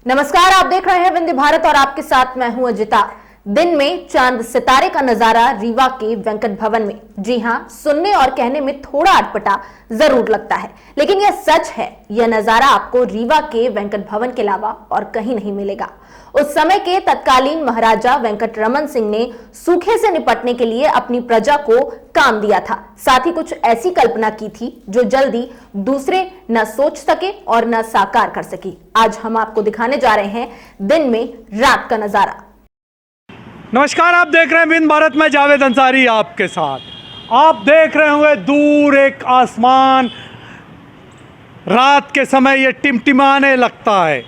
नमस्कार, आप देख रहे हैं विंध्य भारत और आपके साथ मैं हूं अजिता। दिन में चांद सितारे का नजारा रीवा के वेंकट भवन में। जी हां, सुनने और कहने में थोड़ा अटपटा जरूर लगता है, लेकिन यह सच है। यह नजारा आपको रीवा के वेंकट भवन के अलावा और कहीं नहीं मिलेगा। उस समय के तत्कालीन महाराजा वेंकट रमन सिंह ने सूखे से निपटने के लिए अपनी प्रजा को काम दिया था। साथ ही कुछ ऐसी कल्पना की थी जो जल्दी दूसरे न सोच सके और न साकार कर सके। आज हम आपको दिखाने जा रहे हैं दिन में रात का नजारा। नमस्कार, आप देख रहे हैं विंध्य भारत में जावेद अंसारी आपके साथ। आप देख रहे होंगे दूर एक आसमान, रात के समय ये टिमटिमाने लगता है।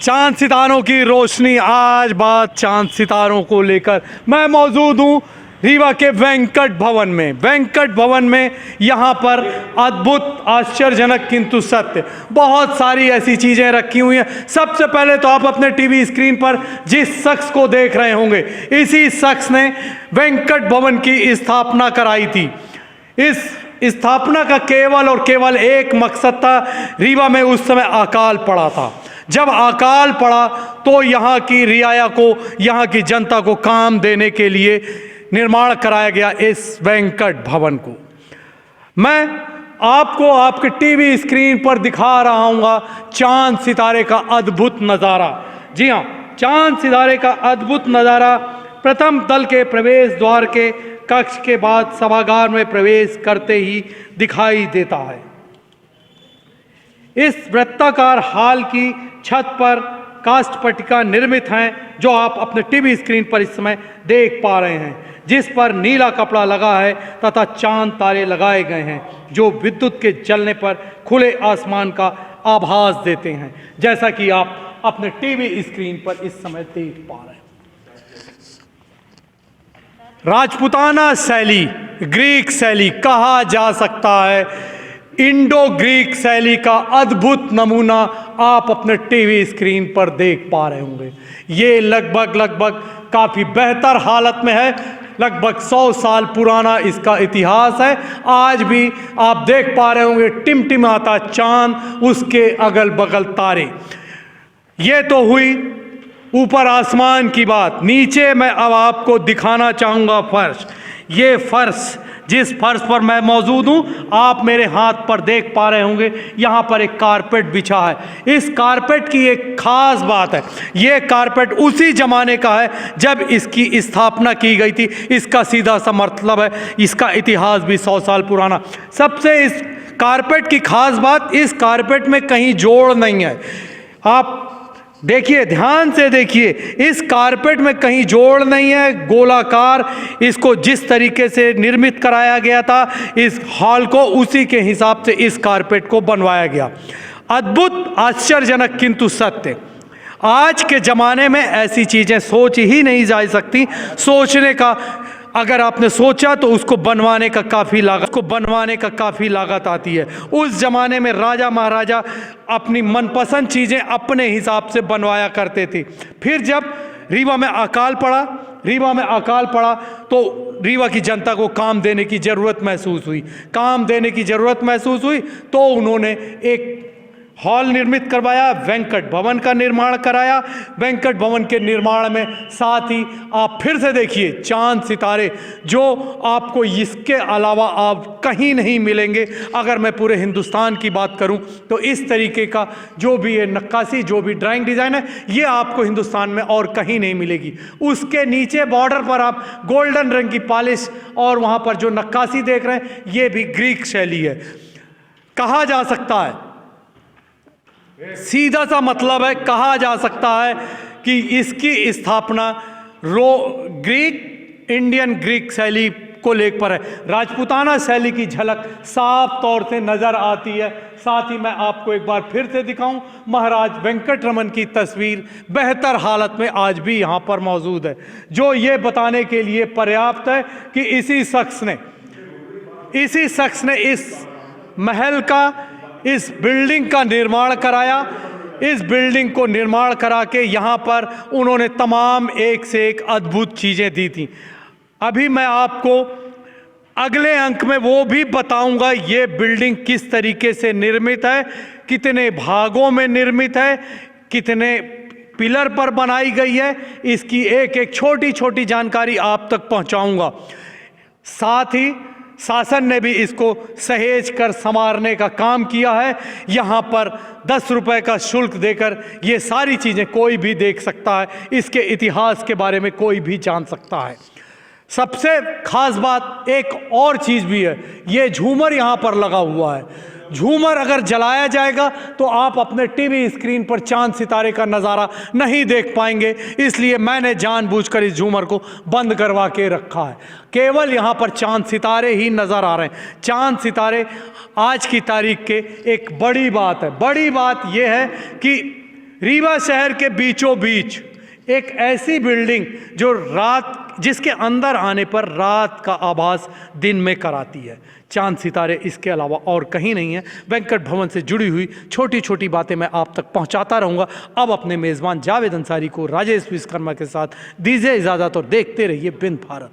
चांद सितारों की रोशनी। आज बात चांद सितारों को लेकर मैं मौजूद हूँ रीवा के वेंकट भवन में। वेंकट भवन में यहाँ पर अद्भुत, आश्चर्यजनक किंतु सत्य बहुत सारी ऐसी चीज़ें रखी हुई हैं। सबसे पहले तो आप अपने टीवी स्क्रीन पर जिस शख्स को देख रहे होंगे, इसी शख्स ने वेंकट भवन की स्थापना कराई थी। इस स्थापना का केवल और केवल एक मकसद था। रीवा में उस समय अकाल पड़ा था। जब अकाल पड़ा तो यहाँ की रियाया को, यहाँ की जनता को काम देने के लिए निर्माण कराया गया इस वेंकट भवन को। मैं आपको आपके टीवी स्क्रीन पर दिखा रहा हूँ चांद सितारे का अद्भुत नज़ारा। जी हाँ, चांद सितारे का अद्भुत नज़ारा प्रथम दल के प्रवेश द्वार के कक्ष के बाद सभागार में प्रवेश करते ही दिखाई देता है। इस वृत्ताकार हाल की छत पर काष्ठ पट्टिका निर्मित हैं, जो आप अपने टीवी स्क्रीन पर इस समय देख पा रहे हैं, जिस पर नीला कपड़ा लगा है तथा चांद तारे लगाए गए हैं, जो विद्युत के जलने पर खुले आसमान का आभास देते हैं, जैसा कि आप अपने टीवी स्क्रीन पर इस समय देख पा रहे हैं। राजपूताना शैली, ग्रीक शैली कहा जा सकता है। इंडो ग्रीक शैली का अद्भुत नमूना आप अपने टीवी स्क्रीन पर देख पा रहे होंगे। ये लगभग काफ़ी बेहतर हालत में है। लगभग 100 साल पुराना इसका इतिहास है। आज भी आप देख पा रहे होंगे टिमटिमाता चांद, उसके अगल बगल तारे। ये तो हुई ऊपर आसमान की बात। नीचे मैं अब आपको दिखाना चाहूँगा फर्श। ये फर्श, जिस फर्श पर मैं मौजूद हूँ, आप मेरे हाथ पर देख पा रहे होंगे, यहाँ पर एक कारपेट बिछा है। इस कारपेट की एक खास बात है, ये कारपेट उसी जमाने का है जब इसकी स्थापना की गई थी। इसका सीधा सा मतलब है, इसका इतिहास भी 100 साल पुराना। सबसे इस कारपेट की खास बात, इस कारपेट में कहीं जोड़ नहीं है। आप देखिए, ध्यान से देखिए, इस कारपेट में कहीं जोड़ नहीं है। गोलाकार इसको जिस तरीके से निर्मित कराया गया था इस हॉल को, उसी के हिसाब से इस कारपेट को बनवाया गया। अद्भुत, आश्चर्यजनक किंतु सत्य। आज के ज़माने में ऐसी चीज़ें सोच ही नहीं जा सकती। सोचने का अगर आपने सोचा तो उसको बनवाने का काफ़ी लागत आती है। उस ज़माने में राजा महाराजा अपनी मनपसंद चीज़ें अपने हिसाब से बनवाया करते थे। फिर जब रीवा में अकाल पड़ा तो रीवा की जनता को काम देने की ज़रूरत महसूस हुई तो उन्होंने एक हॉल निर्मित करवाया, वेंकट भवन का निर्माण कराया। वेंकट भवन के निर्माण में साथ ही आप फिर से देखिए चांद सितारे, जो आपको इसके अलावा आप कहीं नहीं मिलेंगे। अगर मैं पूरे हिंदुस्तान की बात करूं तो इस तरीके का जो भी ये नक्काशी, जो भी ड्राइंग डिज़ाइन है, ये आपको हिंदुस्तान में और कहीं नहीं मिलेगी। उसके नीचे बॉर्डर पर आप गोल्डन रंग की पॉलिश और वहाँ पर जो नक्काशी देख रहे हैं, ये भी ग्रीक शैली है। कहा जा सकता है, सीधा सा मतलब है, कहा जा सकता है कि इसकी स्थापना इंडियन ग्रीक शैली को लेकर है। राजपूताना शैली की झलक साफ तौर से नजर आती है। साथ ही मैं आपको एक बार फिर से दिखाऊं, महाराज वेंकट रमन की तस्वीर बेहतर हालत में आज भी यहाँ पर मौजूद है, जो ये बताने के लिए पर्याप्त है कि इसी शख्स ने इस महल का, इस बिल्डिंग का निर्माण कराया। इस बिल्डिंग को निर्माण करा के यहाँ पर उन्होंने तमाम एक से एक अद्भुत चीज़ें दी थी। अभी मैं आपको अगले अंक में वो भी बताऊंगा ये बिल्डिंग किस तरीके से निर्मित है, कितने भागों में निर्मित है, कितने पिलर पर बनाई गई है, इसकी एक एक छोटी छोटी जानकारी आप तक पहुंचाऊंगा। साथ ही शासन ने भी इसको सहेज कर संवारने का काम किया है। यहाँ पर 10 रुपए का शुल्क देकर ये सारी चीज़ें कोई भी देख सकता है, इसके इतिहास के बारे में कोई भी जान सकता है। सबसे खास बात एक और चीज़ भी है, ये झूमर यहाँ पर लगा हुआ है। झूमर अगर जलाया जाएगा तो आप अपने टीवी स्क्रीन पर चांद सितारे का नज़ारा नहीं देख पाएंगे, इसलिए मैंने जानबूझकर इस झूमर को बंद करवा के रखा है। केवल यहाँ पर चांद सितारे ही नज़र आ रहे हैं। चांद सितारे आज की तारीख के एक बड़ी बात है। बड़ी बात यह है कि रीवा शहर के बीचों बीच एक ऐसी बिल्डिंग जो जिसके अंदर आने पर रात का आभास दिन में कराती है। चांद सितारे इसके अलावा और कहीं नहीं है। वेंकट भवन से जुड़ी हुई छोटी छोटी बातें मैं आप तक पहुंचाता रहूंगा। अब अपने मेज़बान जावेद अंसारी को राजेश विश्वकर्मा के साथ दीजिए इजाज़त और देखते रहिए बिंद भारत।